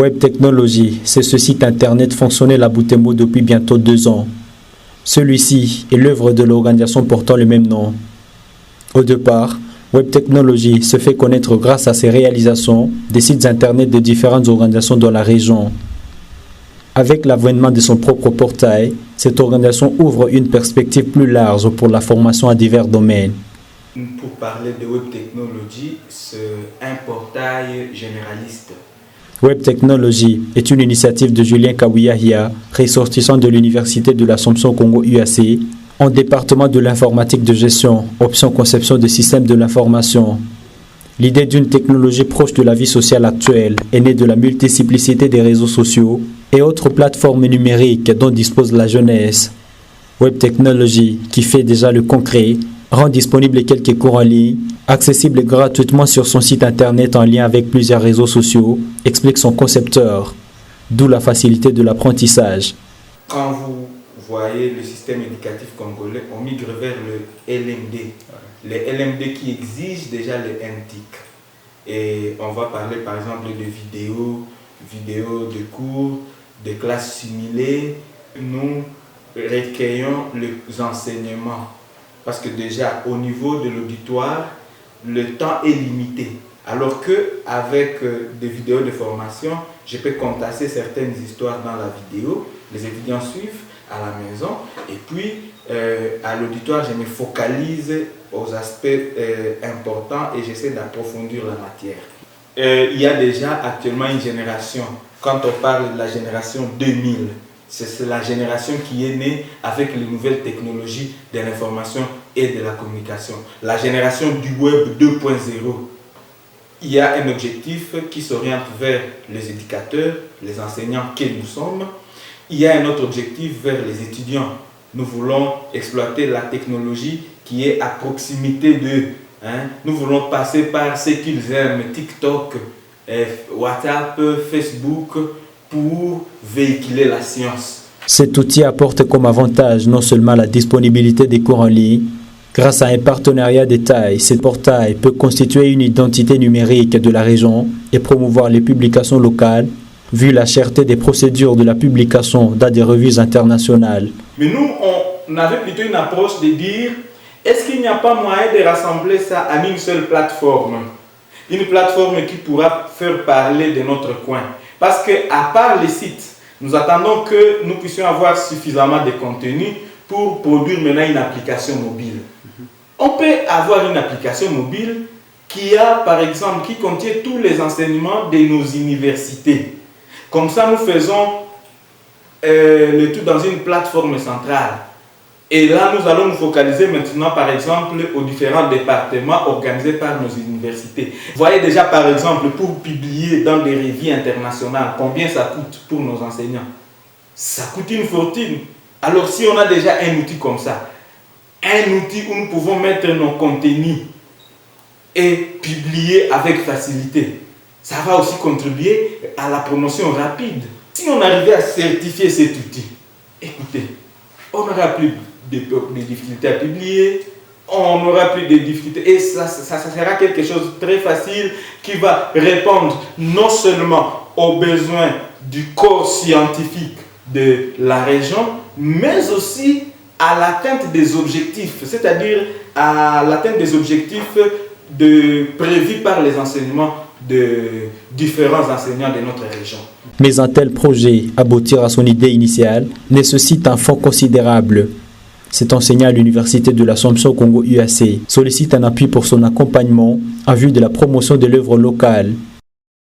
Web Technology, c'est ce site internet fonctionnel à Butembo depuis bientôt 2 ans. Celui-ci est l'œuvre de l'organisation portant le même nom. Au départ, Web Technology se fait connaître grâce à ses réalisations des sites internet de différentes organisations dans la région. Avec l'avènement de son propre portail, cette organisation ouvre une perspective plus large pour la formation à divers domaines. Pour parler de Web Technology, c'est un portail généraliste. Web Technology est une initiative de Julien Kawiyahia, ressortissant de l'Université de l'Assomption Congo UAC, en département de l'informatique de gestion, option conception de systèmes de l'information. L'idée d'une technologie proche de la vie sociale actuelle est née de la multiplicité des réseaux sociaux et autres plateformes numériques dont dispose la jeunesse. Web Technology, qui fait déjà le concret, rend disponible quelques cours en ligne, accessibles gratuitement sur son site internet en lien avec plusieurs réseaux sociaux, explique son concepteur, d'où la facilité de l'apprentissage. Quand vous voyez le système éducatif congolais, on migre vers le LMD. Le LMD qui exige déjà le NTIC. Et on va parler par exemple de vidéos de cours, de classes simulées. Nous recueillons les enseignements. Parce que déjà au niveau de l'auditoire, le temps est limité. Alors qu'avec des vidéos de formation, je peux contasser certaines histoires dans la vidéo. Les étudiants suivent à la maison. Et puis, à l'auditoire, je me focalise aux aspects importants et j'essaie d'approfondir la matière. Il y a déjà actuellement une génération. Quand on parle de la génération 2000, c'est la génération qui est née avec les nouvelles technologies de l'information et de la communication. La génération du web 2.0. Il y a un objectif qui s'oriente vers les éducateurs, les enseignants que nous sommes. Il y a un autre objectif vers les étudiants. Nous voulons exploiter la technologie qui est à proximité d'eux. Nous voulons passer par ce qu'ils aiment, TikTok, WhatsApp, Facebook, pour véhiculer la science. Cet outil apporte comme avantage non seulement la disponibilité des cours en ligne. Grâce à un partenariat de taille, ce portail peut constituer une identité numérique de la région et promouvoir les publications locales, vu la cherté des procédures de la publication dans des revues internationales. Mais nous, on avait plutôt une approche de dire, est-ce qu'il n'y a pas moyen de rassembler ça à une seule plateforme? Une plateforme qui pourra faire parler de notre coin. Parce qu'à part les sites, nous attendons que nous puissions avoir suffisamment de contenu pour produire maintenant une application mobile. On peut avoir une application mobile qui contient tous les enseignements de nos universités. Comme ça, nous faisons le tout dans une plateforme centrale. Et là, nous allons nous focaliser maintenant, par exemple, aux différents départements organisés par nos universités. Vous voyez déjà, par exemple, pour publier dans des revues internationales, combien ça coûte pour nos enseignants? Ça coûte une fortune. Alors, si on a déjà un outil comme ça, un outil où nous pouvons mettre nos contenus et publier avec facilité, ça va aussi contribuer à la promotion rapide. Si on arrivait à certifier cet outil, écoutez, on n'aura plus de difficultés à publier, on n'aura plus de difficultés et ça sera quelque chose de très facile qui va répondre non seulement aux besoins du corps scientifique de la région, mais aussi à l'atteinte des objectifs, c'est-à-dire à l'atteinte des objectifs prévus par les enseignements de différents enseignants de notre région. Mais un tel projet, aboutir à son idée initiale, nécessite un fonds considérable. Cet enseignant à l'Université de l'Assomption Congo UAC sollicite un appui pour son accompagnement en vue de la promotion de l'œuvre locale.